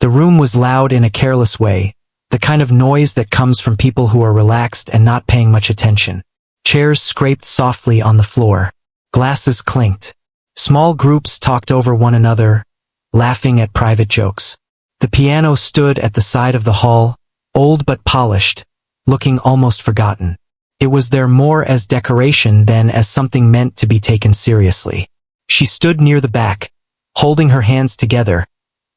The room was loud in a careless way, the kind of noise that comes from people who are relaxed and not paying much attention. Chairs scraped softly on the floor. Glasses clinked. Small groups talked over one another, laughing at private jokes. The piano stood at the side of the hall, old but polished, looking almost forgotten. It was there more as decoration than as something meant to be taken seriously. She stood near the back, holding her hands together,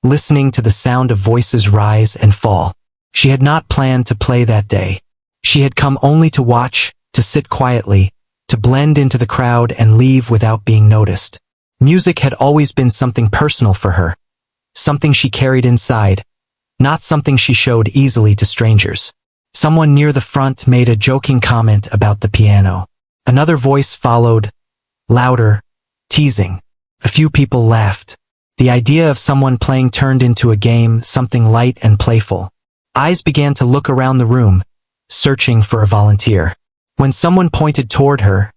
listening to the sound of voices rise and fall. She had not planned to play that day. She had come only to watch, to sit quietly, to blend into the crowd and leave without being noticed. Music had always been something personal for her, something she carried inside, not something she showed easily to strangers. Someone near the front made a joking comment about the piano. Another voice followed, louder, teasing. A few people laughed. The idea of someone playing turned into a game, something light and playful. Eyes began to look around the room, searching for a volunteer. When someone pointed toward her,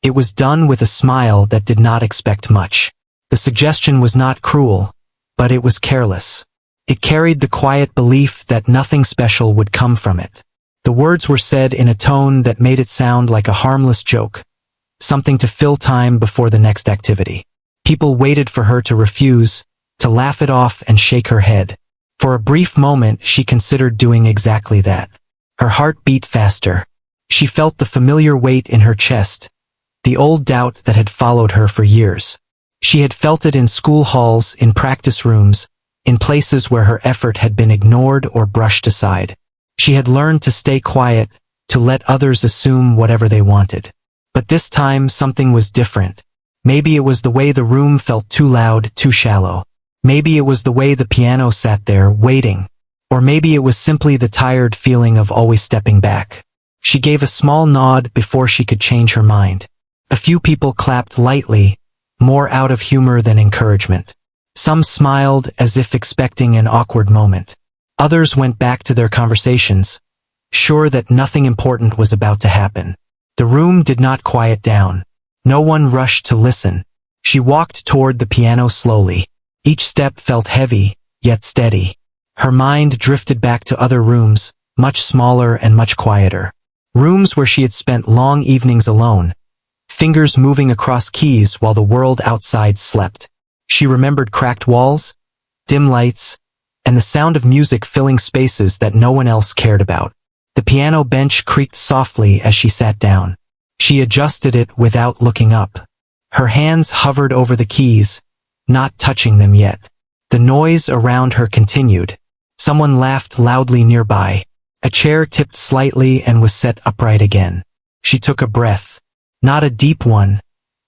it was done with a smile that did not expect much. The suggestion was not cruel, but it was careless. It carried the quiet belief that nothing special would come from it. The words were said in a tone that made it sound like a harmless joke, something to fill time before the next activity. People waited for her to refuse, to laugh it off and shake her head. For a brief moment she considered doing exactly that. Her heart beat faster. She felt the familiar weight in her chest, the old doubt that had followed her for years. She had felt it in school halls, in practice rooms, in places where her effort had been ignored or brushed aside. She had learned to stay quiet, to let others assume whatever they wanted. But this time something was different. Maybe it was the way the room felt too loud, too shallow. Maybe it was the way the piano sat there, waiting. Or maybe it was simply the tired feeling of always stepping back. She gave a small nod before she could change her mind. A few people clapped lightly, more out of humor than encouragement. Some smiled as if expecting an awkward moment. Others went back to their conversations, sure that nothing important was about to happen. The room did not quiet down. No one rushed to listen. She walked toward the piano slowly. Each step felt heavy, yet steady. Her mind drifted back to other rooms, much smaller and much quieter. Rooms where she had spent long evenings alone, fingers moving across keys while the world outside slept. She remembered cracked walls, dim lights, and the sound of music filling spaces that no one else cared about. The piano bench creaked softly as she sat down. She adjusted it without looking up. Her hands hovered over the keys, not touching them yet. The noise around her continued. Someone laughed loudly nearby. A chair tipped slightly and was set upright again. She took a breath. Not a deep one,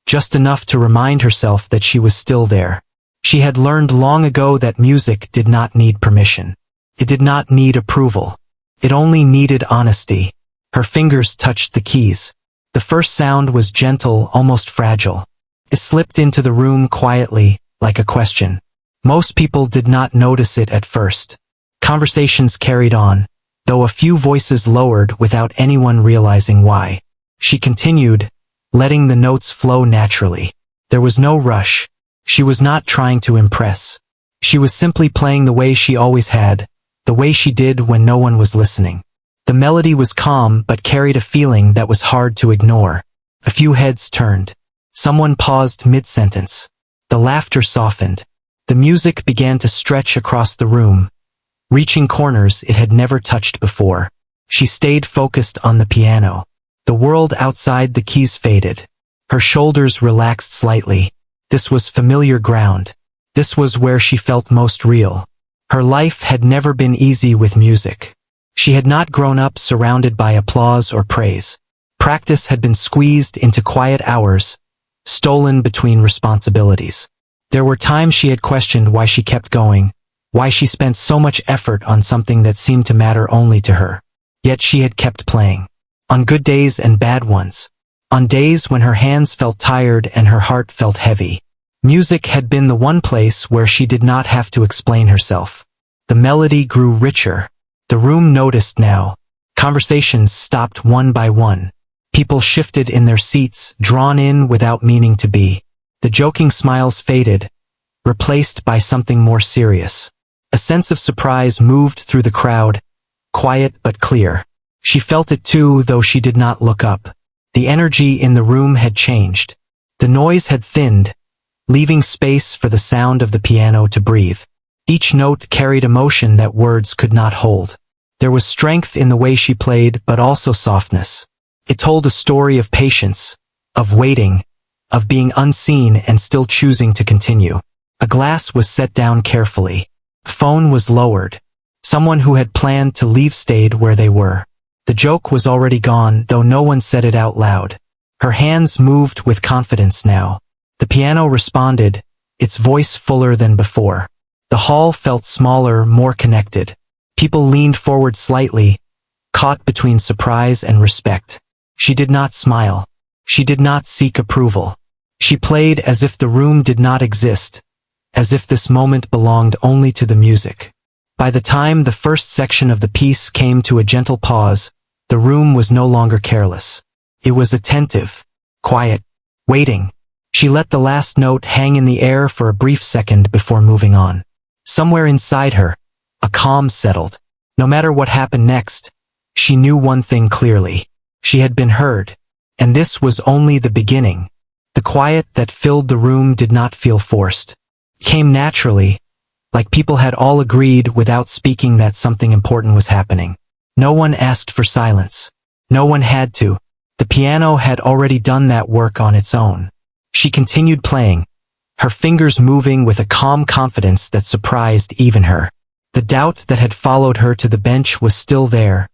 just enough to remind herself that she was still there. She had learned long ago that music did not need permission. It did not need approval. It only needed honesty. Her fingers touched the keys. The first sound was gentle, almost fragile. It slipped into the room quietly, like a question. Most people did not notice it at first. Conversations carried on, though a few voices lowered without anyone realizing why. She continued, letting the notes flow naturally. There was no rush. She was not trying to impress. She was simply playing the way she always had, the way she did when no one was listening. The melody was calm but carried a feeling that was hard to ignore. A few heads turned. Someone paused mid-sentence. The laughter softened. The music began to stretch across the room, reaching corners it had never touched before. She stayed focused on the piano. The world outside the keys faded. Her shoulders relaxed slightly. This was familiar ground. This was where she felt most real. Her life had never been easy with music. She had not grown up surrounded by applause or praise. Practice had been squeezed into quiet hours, stolen between responsibilities. There were times she had questioned why she kept going, why she spent so much effort on something that seemed to matter only to her. Yet she had kept playing. On good days and bad ones. On days when her hands felt tired and her heart felt heavy. Music had been the one place where she did not have to explain herself. The melody grew richer. The room noticed now. Conversations stopped one by one. People shifted in their seats, drawn in without meaning to be. The joking smiles faded, replaced by something more serious. A sense of surprise moved through the crowd, quiet but clear. She felt it too, though she did not look up. The energy in the room had changed. The noise had thinned, leaving space for the sound of the piano to breathe. Each note carried emotion that words could not hold. There was strength in the way she played, but also softness. It told a story of patience, of waiting, of being unseen and still choosing to continue. A glass was set down carefully. Phone was lowered. Someone who had planned to leave stayed where they were. The joke was already gone, though no one said it out loud. Her hands moved with confidence now. The piano responded, its voice fuller than before. The hall felt smaller, more connected. People leaned forward slightly, caught between surprise and respect. She did not smile. She did not seek approval. She played as if the room did not exist, as if this moment belonged only to the music. By the time the first section of the piece came to a gentle pause, the room was no longer careless. It was attentive, quiet, waiting. She let the last note hang in the air for a brief second before moving on. Somewhere inside her, a calm settled. No matter what happened next, she knew one thing clearly. She had been heard, and this was only the beginning. The quiet that filled the room did not feel forced. It came naturally, like people had all agreed without speaking that something important was happening. No one asked for silence. No one had to. The piano had already done that work on its own. She continued playing, her fingers moving with a calm confidence that surprised even her. The doubt that had followed her to the bench was still there,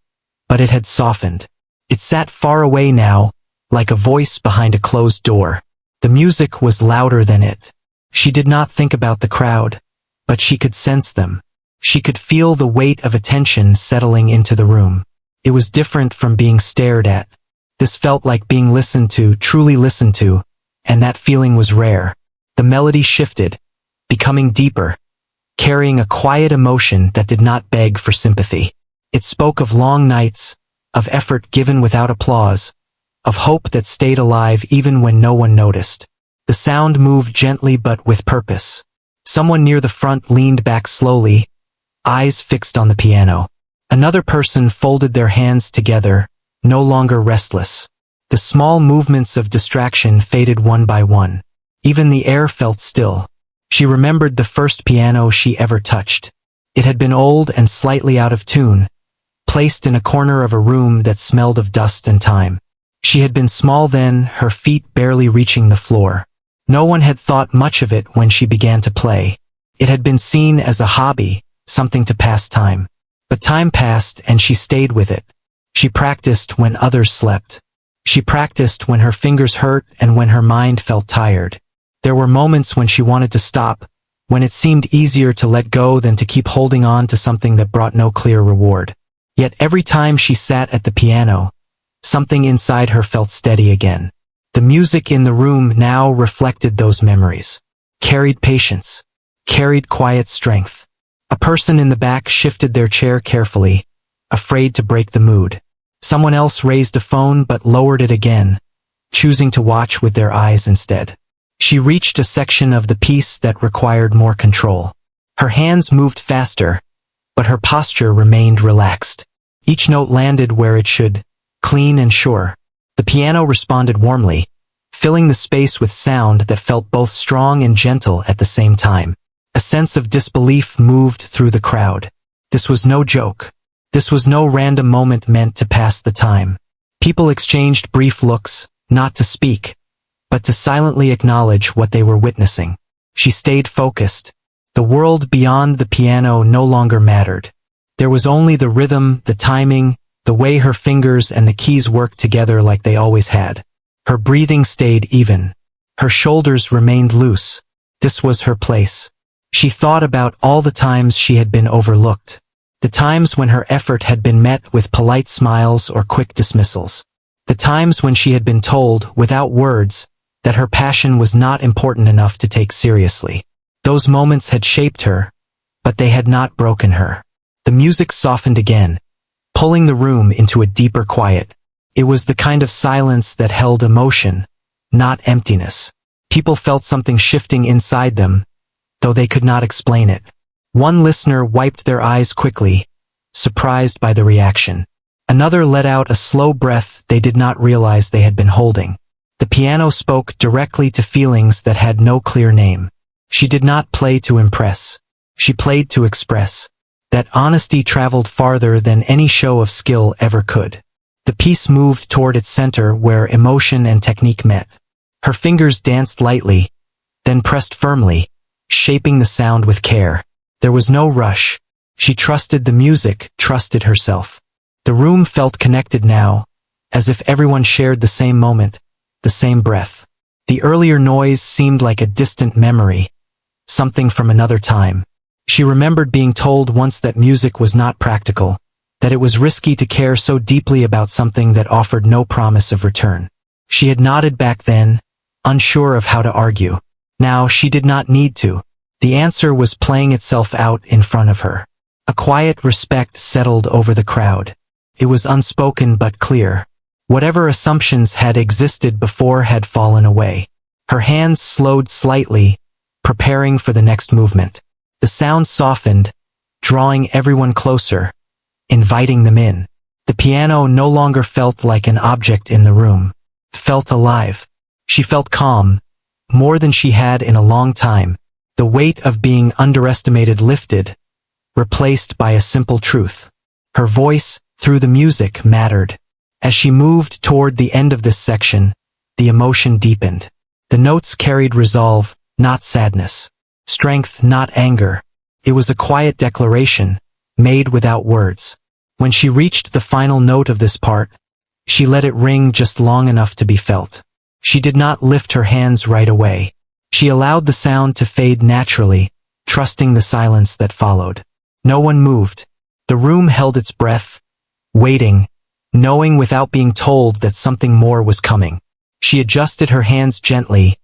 but it had softened. It sat far away now, like a voice behind a closed door. The music was louder than it. She did not think about the crowd, but she could sense them. She could feel the weight of attention settling into the room. It was different from being stared at. This felt like being listened to, truly listened to, and that feeling was rare. The melody shifted, becoming deeper, carrying a quiet emotion that did not beg for sympathy. It spoke of long nights, of effort given without applause, of hope that stayed alive even when no one noticed. The sound moved gently but with purpose. Someone near the front leaned back slowly, eyes fixed on the piano. Another person folded their hands together, no longer restless. The small movements of distraction faded one by one. Even the air felt still. She remembered the first piano she ever touched. It had been old and slightly out of tune, placed in a corner of a room that smelled of dust and time. She had been small then, her feet barely reaching the floor. No one had thought much of it when she began to play. It had been seen as a hobby, something to pass time. But time passed and she stayed with it. She practiced when others slept. She practiced when her fingers hurt and when her mind felt tired. There were moments when she wanted to stop, when it seemed easier to let go than to keep holding on to something that brought no clear reward. Yet every time she sat at the piano, something inside her felt steady again. The music in the room now reflected those memories, carried patience, carried quiet strength. A person in the back shifted their chair carefully, afraid to break the mood. Someone else raised a phone but lowered it again, choosing to watch with their eyes instead. She reached a section of the piece that required more control. Her hands moved faster, but her posture remained relaxed. Each note landed where it should, clean and sure. The piano responded warmly, filling the space with sound that felt both strong and gentle at the same time. A sense of disbelief moved through the crowd. This was no joke. This was no random moment meant to pass the time. People exchanged brief looks, not to speak, but to silently acknowledge what they were witnessing. She stayed focused. The world beyond the piano no longer mattered. There was only the rhythm, the timing, the way her fingers and the keys worked together like they always had. Her breathing stayed even. Her shoulders remained loose. This was her place. She thought about all the times she had been overlooked. The times when her effort had been met with polite smiles or quick dismissals. The times when she had been told, without words, that her passion was not important enough to take seriously. Those moments had shaped her, but they had not broken her. The music softened again, pulling the room into a deeper quiet. It was the kind of silence that held emotion, not emptiness. People felt something shifting inside them, though they could not explain it. One listener wiped their eyes quickly, surprised by the reaction. Another let out a slow breath they did not realize they had been holding. The piano spoke directly to feelings that had no clear name. She did not play to impress. She played to express. That honesty traveled farther than any show of skill ever could. The piece moved toward its center where emotion and technique met. Her fingers danced lightly, then pressed firmly, shaping the sound with care. There was no rush. She trusted the music, trusted herself. The room felt connected now, as if everyone shared the same moment, the same breath. The earlier noise seemed like a distant memory, something from another time. She remembered being told once that music was not practical, that it was risky to care so deeply about something that offered no promise of return. She had nodded back then, unsure of how to argue. Now she did not need to. The answer was playing itself out in front of her. A quiet respect settled over the crowd. It was unspoken but clear. Whatever assumptions had existed before had fallen away. Her hands slowed slightly, preparing for the next movement. The sound softened, drawing everyone closer, inviting them in. The piano no longer felt like an object in the room. It felt alive. She felt calm, more than she had in a long time. The weight of being underestimated lifted, replaced by a simple truth. Her voice, through the music, mattered. As she moved toward the end of this section, the emotion deepened. The notes carried resolve, not sadness. Strength, not anger. It was a quiet declaration, made without words. When she reached the final note of this part, she let it ring just long enough to be felt. She did not lift her hands right away. She allowed the sound to fade naturally, trusting the silence that followed. No one moved. The room held its breath, waiting, knowing without being told that something more was coming. She adjusted her hands gently,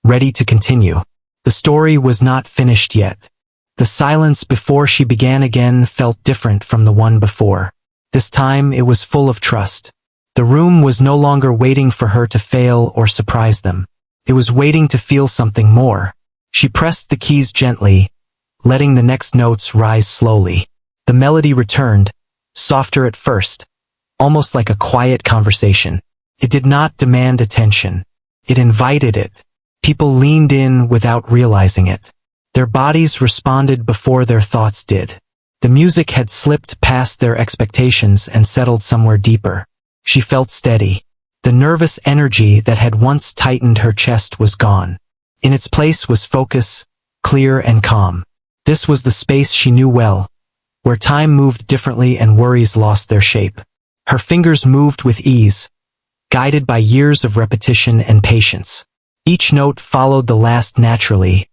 ready to continue. The story was not finished yet. The silence before she began again felt different from the one before. This time it was full of trust. The room was no longer waiting for her to fail or surprise them. It was waiting to feel something more. She pressed the keys gently, letting the next notes rise slowly. The melody returned, softer at first, almost like a quiet conversation. It did not demand attention. It invited it. People leaned in without realizing it. Their bodies responded before their thoughts did. The music had slipped past their expectations and settled somewhere deeper. She felt steady. The nervous energy that had once tightened her chest was gone. In its place was focus, clear and calm. This was the space she knew well, where time moved differently and worries lost their shape. Her fingers moved with ease, guided by years of repetition and patience. Each note followed the last naturally,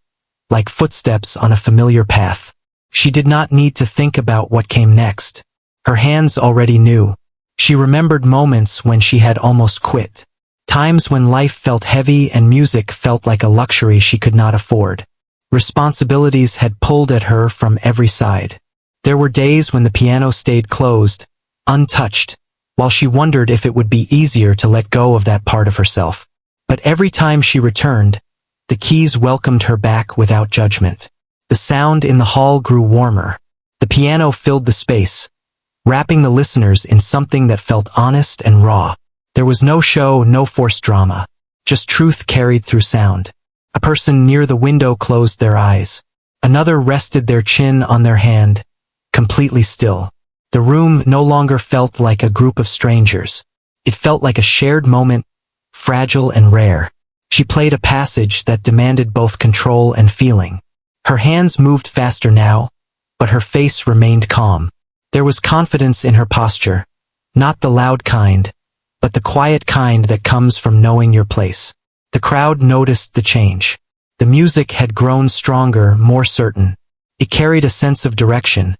like footsteps on a familiar path. She did not need to think about what came next. Her hands already knew. She remembered moments when she had almost quit. Times when life felt heavy and music felt like a luxury she could not afford. Responsibilities had pulled at her from every side. There were days when the piano stayed closed, untouched, while she wondered if it would be easier to let go of that part of herself. But every time she returned, the keys welcomed her back without judgment. The sound in the hall grew warmer. The piano filled the space, wrapping the listeners in something that felt honest and raw. There was no show, no forced drama, just truth carried through sound. A person near the window closed their eyes. Another rested their chin on their hand, completely still. The room no longer felt like a group of strangers. It felt like a shared moment, fragile and rare. She played a passage that demanded both control and feeling. Her hands moved faster now, but her face remained calm. There was confidence in her posture, not the loud kind, but the quiet kind that comes from knowing your place. The crowd noticed the change. The music had grown stronger, more certain. It carried a sense of direction,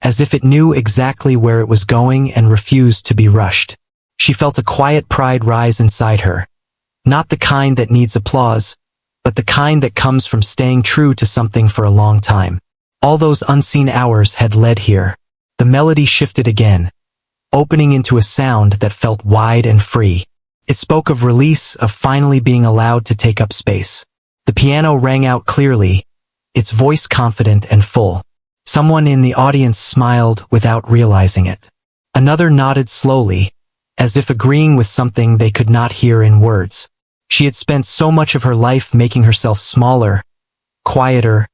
as if it knew exactly where it was going and refused to be rushed. She felt a quiet pride rise inside her. Not the kind that needs applause, but the kind that comes from staying true to something for a long time. All those unseen hours had led here. The melody shifted again, opening into a sound that felt wide and free. It spoke of release, of finally being allowed to take up space. The piano rang out clearly, its voice confident and full. Someone in the audience smiled without realizing it. Another nodded slowly, as if agreeing with something they could not hear in words. She had spent so much of her life making herself smaller, quieter,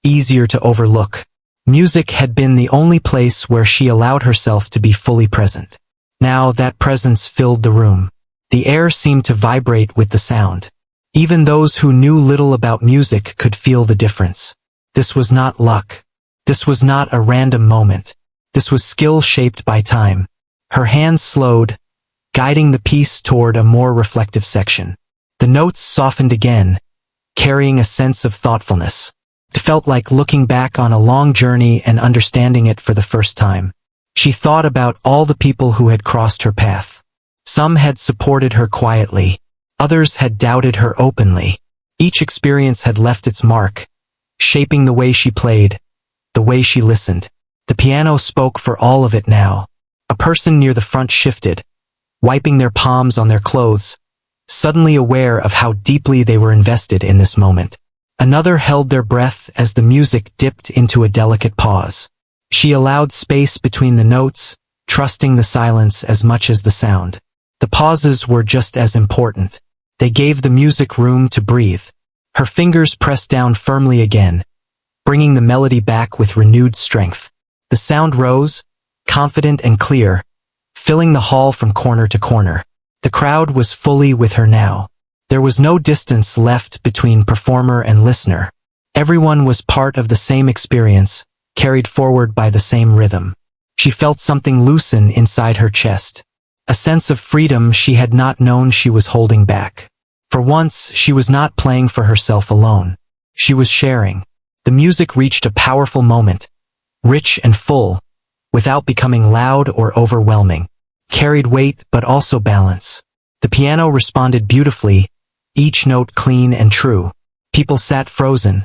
easier to overlook. Music had been the only place where she allowed herself to be fully present. Now that presence filled the room. The air seemed to vibrate with the sound. Even those who knew little about music could feel the difference. This was not luck. This was not a random moment. This was skill shaped by time. Her hands slowed, guiding the piece toward a more reflective section. The notes softened again, carrying a sense of thoughtfulness. It felt like looking back on a long journey and understanding it for the first time. She thought about all the people who had crossed her path. Some had supported her quietly. Others had doubted her openly. Each experience had left its mark, shaping the way she played, the way she listened. The piano spoke for all of it now. A person near the front shifted, wiping their palms on their clothes, suddenly aware of how deeply they were invested in this moment. Another held their breath as the music dipped into a delicate pause. She allowed space between the notes, trusting the silence as much as the sound. The pauses were just as important. They gave the music room to breathe. Her fingers pressed down firmly again, bringing the melody back with renewed strength. The sound rose, confident and clear, filling the hall from corner to corner. The crowd was fully with her now. There was no distance left between performer and listener. Everyone was part of the same experience, carried forward by the same rhythm. She felt something loosen inside her chest. A sense of freedom she had not known she was holding back. For once, she was not playing for herself alone. She was sharing. The music reached a powerful moment, rich and full, without becoming loud or overwhelming. Carried weight but also balance. The piano responded beautifully, each note clean and true. People sat frozen,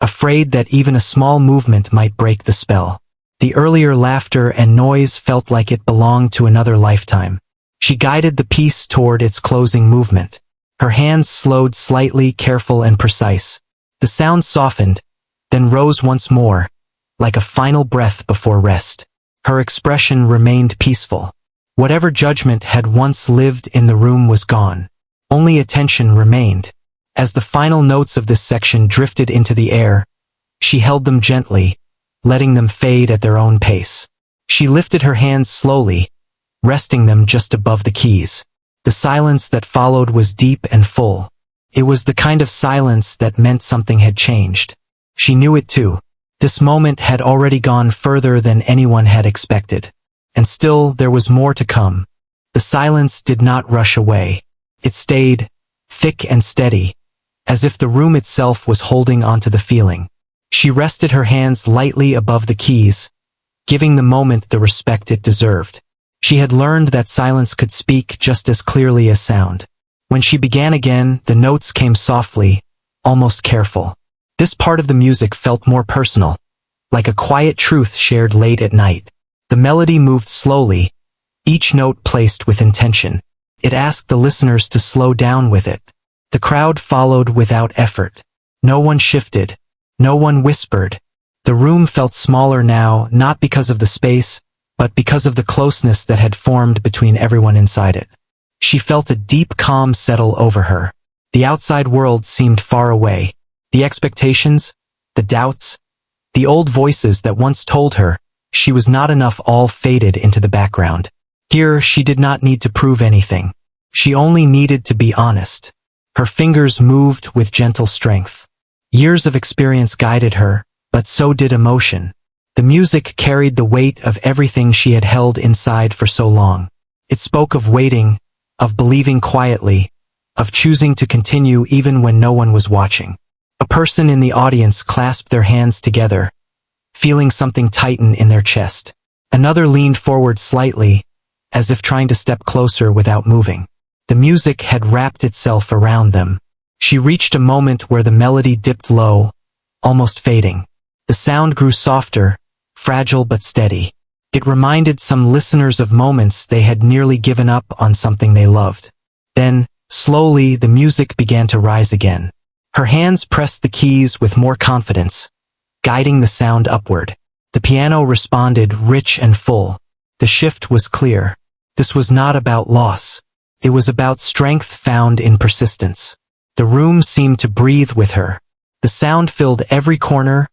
afraid that even a small movement might break the spell. The earlier laughter and noise felt like it belonged to another lifetime. She guided the piece toward its closing movement. Her hands slowed slightly, careful and precise. The sound softened, then rose once more, like a final breath before rest. Her expression remained peaceful. Whatever judgment had once lived in the room was gone. Only attention remained. As the final notes of this section drifted into the air, she held them gently, letting them fade at their own pace. She lifted her hands slowly, resting them just above the keys. The silence that followed was deep and full. It was the kind of silence that meant something had changed. She knew it too. This moment had already gone further than anyone had expected. And still there was more to come. The silence did not rush away. It stayed, thick and steady, as if the room itself was holding onto the feeling. She rested her hands lightly above the keys, giving the moment the respect it deserved. She had learned that silence could speak just as clearly as sound. When she began again, the notes came softly, almost careful. This part of the music felt more personal, like a quiet truth shared late at night. The melody moved slowly, each note placed with intention. It asked the listeners to slow down with it. The crowd followed without effort. No one shifted. No one whispered. The room felt smaller now, not because of the space, but because of the closeness that had formed between everyone inside it. She felt a deep calm settle over her. The outside world seemed far away. The expectations, the doubts, the old voices that once told her she was not enough all faded into the background. Here, she did not need to prove anything. She only needed to be honest. Her fingers moved with gentle strength. Years of experience guided her, but so did emotion. The music carried the weight of everything she had held inside for so long. It spoke of waiting, of believing quietly, of choosing to continue even when no one was watching. A person in the audience clasped their hands together, feeling something tighten in their chest. Another leaned forward slightly, as if trying to step closer without moving. The music had wrapped itself around them. She reached a moment where the melody dipped low, almost fading. The sound grew softer, fragile but steady. It reminded some listeners of moments they had nearly given up on something they loved. Then, slowly, the music began to rise again. Her hands pressed the keys with more confidence, guiding the sound upward. The piano responded, rich and full. The shift was clear. This was not about loss. It was about strength found in persistence. The room seemed to breathe with her. The sound filled every corner,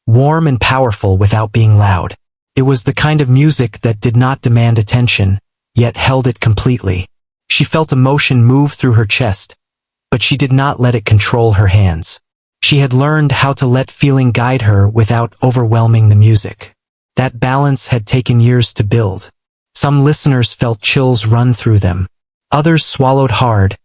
warm and powerful without being loud. It was the kind of music that did not demand attention, yet held it completely. She felt emotion move through her chest, but she did not let it control her hands. She had learned how to let feeling guide her without overwhelming the music. That balance had taken years to build. Some listeners felt chills run through them. Others swallowed hard,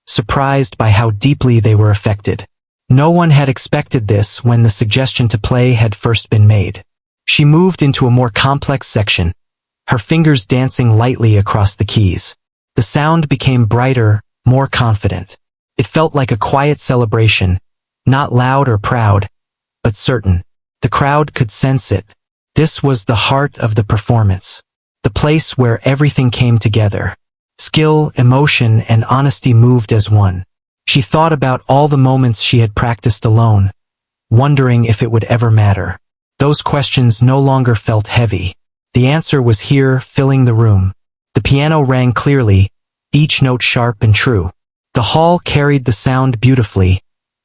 surprised by how deeply they were affected. No one had expected this when the suggestion to play had first been made. She moved into a more complex section, her fingers dancing lightly across the keys. The sound became brighter, more confident. It felt like a quiet celebration, not loud or proud, but certain. The crowd could sense it. This was the heart of the performance, the place where everything came together. Skill, emotion, and honesty moved as one. She thought about all the moments she had practiced alone, wondering if it would ever matter. Those questions no longer felt heavy. The answer was here, filling the room. The piano rang clearly, each note sharp and true. The hall carried the sound beautifully,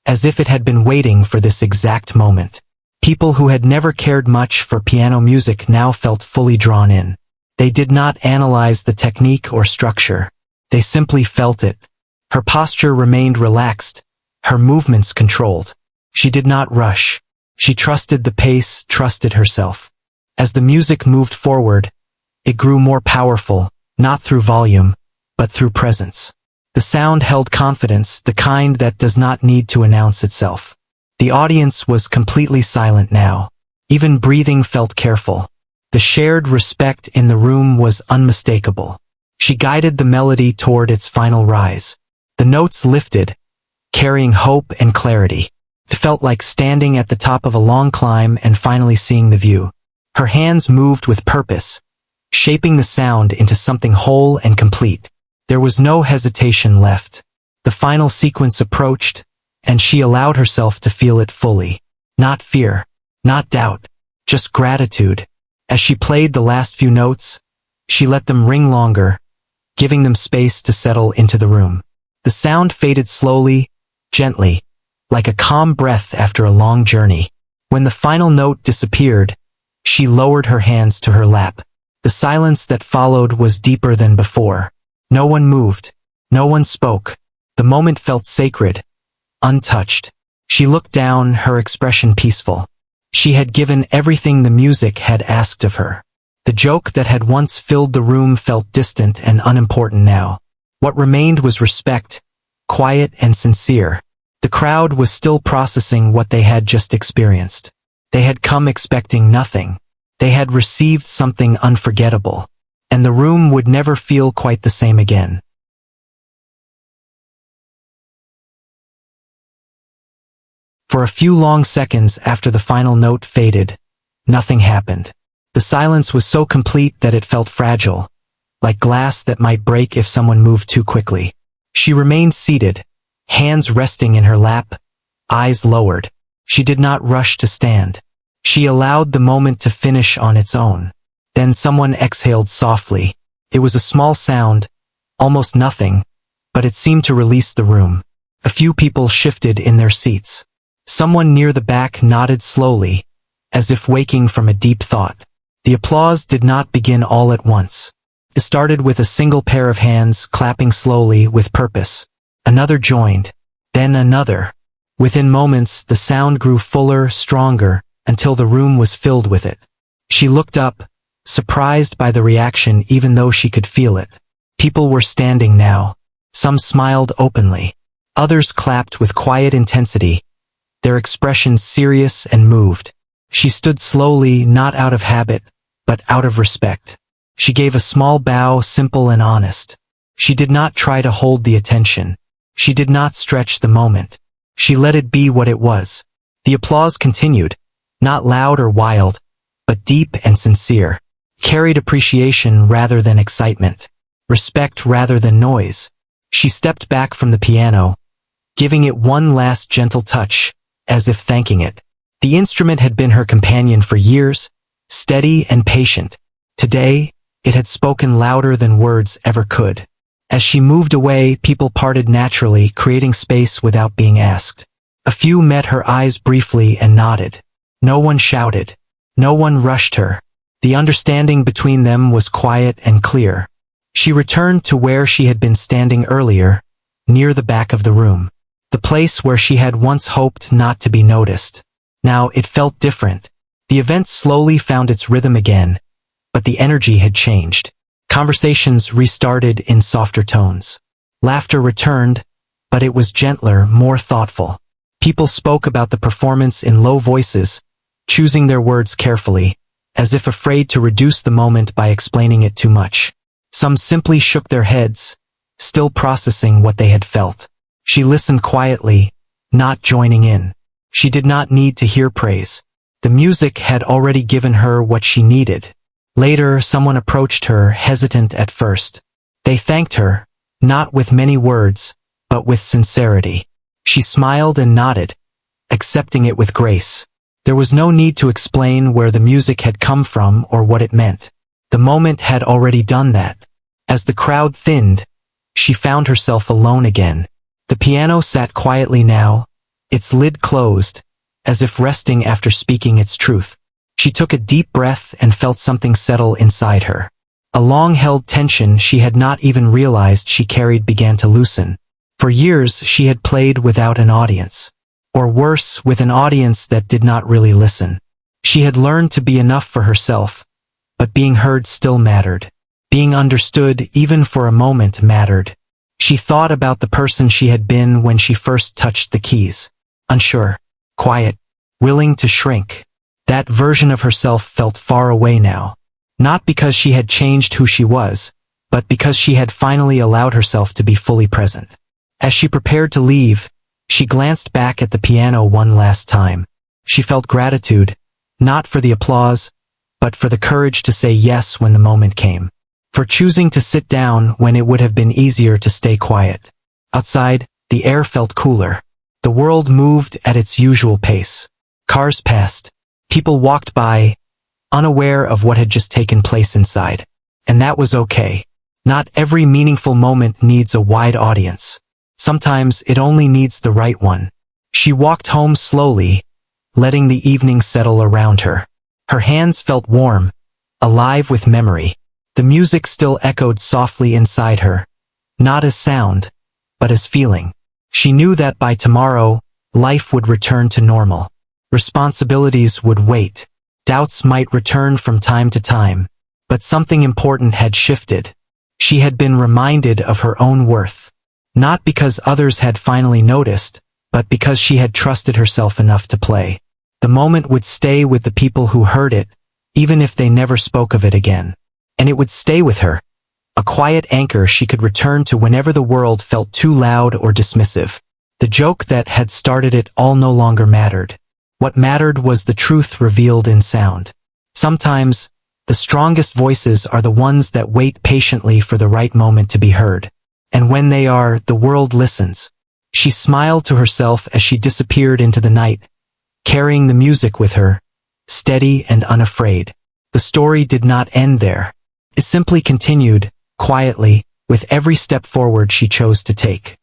as if it had been waiting for this exact moment. People who had never cared much for piano music now felt fully drawn in. They did not analyze the technique or structure. They simply felt it. Her posture remained relaxed, her movements controlled. She did not rush. She trusted the pace, trusted herself. As the music moved forward, it grew more powerful, not through volume, but through presence. The sound held confidence, the kind that does not need to announce itself. The audience was completely silent now. Even breathing felt careful. The shared respect in the room was unmistakable. She guided the melody toward its final rise. The notes lifted, carrying hope and clarity. It felt like standing at the top of a long climb and finally seeing the view. Her hands moved with purpose, shaping the sound into something whole and complete. There was no hesitation left. The final sequence approached, and she allowed herself to feel it fully. Not fear, not doubt, just gratitude. As she played the last few notes, she let them ring longer, giving them space to settle into the room. The sound faded slowly, gently, like a calm breath after a long journey. When the final note disappeared, she lowered her hands to her lap. The silence that followed was deeper than before. No one moved. No one spoke. The moment felt sacred, untouched. She looked down, her expression peaceful. She had given everything the music had asked of her. The joke that had once filled the room felt distant and unimportant now. What remained was respect, quiet and sincere. The crowd was still processing what they had just experienced. They had come expecting nothing. They had received something unforgettable. And the room would never feel quite the same again. For a few long seconds after the final note faded, nothing happened. The silence was so complete that it felt fragile, like glass that might break if someone moved too quickly. She remained seated, hands resting in her lap, eyes lowered. She did not rush to stand. She allowed the moment to finish on its own. Then someone exhaled softly. It was a small sound, almost nothing, but it seemed to release the room. A few people shifted in their seats. Someone near the back nodded slowly, as if waking from a deep thought. The applause did not begin all at once. It started with a single pair of hands clapping slowly with purpose. Another joined, then another. Within moments, the sound grew fuller, stronger, until the room was filled with it. She looked up, surprised by the reaction even though she could feel it. People were standing now. Some smiled openly. Others clapped with quiet intensity, their expressions serious and moved. She stood slowly, not out of habit, but out of respect. She gave a small bow, simple and honest. She did not try to hold the attention. She did not stretch the moment. She let it be what it was. The applause continued, not loud or wild, but deep and sincere. Carried appreciation rather than excitement. Respect rather than noise. She stepped back from the piano, giving it one last gentle touch, as if thanking it. The instrument had been her companion for years, steady and patient. Today, it had spoken louder than words ever could. As she moved away, people parted naturally, creating space without being asked. A few met her eyes briefly and nodded. No one shouted. No one rushed her. The understanding between them was quiet and clear. She returned to where she had been standing earlier, near the back of the room. The place where she had once hoped not to be noticed. Now it felt different. The event slowly found its rhythm again, but the energy had changed. Conversations restarted in softer tones. Laughter returned, but it was gentler, more thoughtful. People spoke about the performance in low voices, choosing their words carefully, as if afraid to reduce the moment by explaining it too much. Some simply shook their heads, still processing what they had felt. She listened quietly, not joining in. She did not need to hear praise. The music had already given her what she needed. Later, someone approached her, hesitant at first. They thanked her, not with many words, but with sincerity. She smiled and nodded, accepting it with grace. There was no need to explain where the music had come from or what it meant. The moment had already done that. As the crowd thinned, she found herself alone again. The piano sat quietly now, its lid closed, as if resting after speaking its truth. She took a deep breath and felt something settle inside her. A long-held tension she had not even realized she carried began to loosen. For years she had played without an audience. Or worse, with an audience that did not really listen. She had learned to be enough for herself, but being heard still mattered. Being understood, even for a moment, mattered. She thought about the person she had been when she first touched the keys. Unsure, quiet, willing to shrink. That version of herself felt far away now. Not because she had changed who she was, but because she had finally allowed herself to be fully present. As she prepared to leave, she glanced back at the piano one last time. She felt gratitude, not for the applause, but for the courage to say yes when the moment came. For choosing to sit down when it would have been easier to stay quiet. Outside, the air felt cooler. The world moved at its usual pace. Cars passed. People walked by, unaware of what had just taken place inside. And that was okay. Not every meaningful moment needs a wide audience. Sometimes it only needs the right one. She walked home slowly, letting the evening settle around her. Her hands felt warm, alive with memory. The music still echoed softly inside her, not as sound, but as feeling. She knew that by tomorrow, life would return to normal. Responsibilities would wait. Doubts might return from time to time, but something important had shifted. She had been reminded of her own worth. Not because others had finally noticed, but because she had trusted herself enough to play. The moment would stay with the people who heard it, even if they never spoke of it again. And it would stay with her, a quiet anchor she could return to whenever the world felt too loud or dismissive. The joke that had started it all no longer mattered. What mattered was the truth revealed in sound. Sometimes, the strongest voices are the ones that wait patiently for the right moment to be heard. And when they are, the world listens. She smiled to herself as she disappeared into the night, carrying the music with her, steady and unafraid. The story did not end there. It simply continued, quietly, with every step forward she chose to take.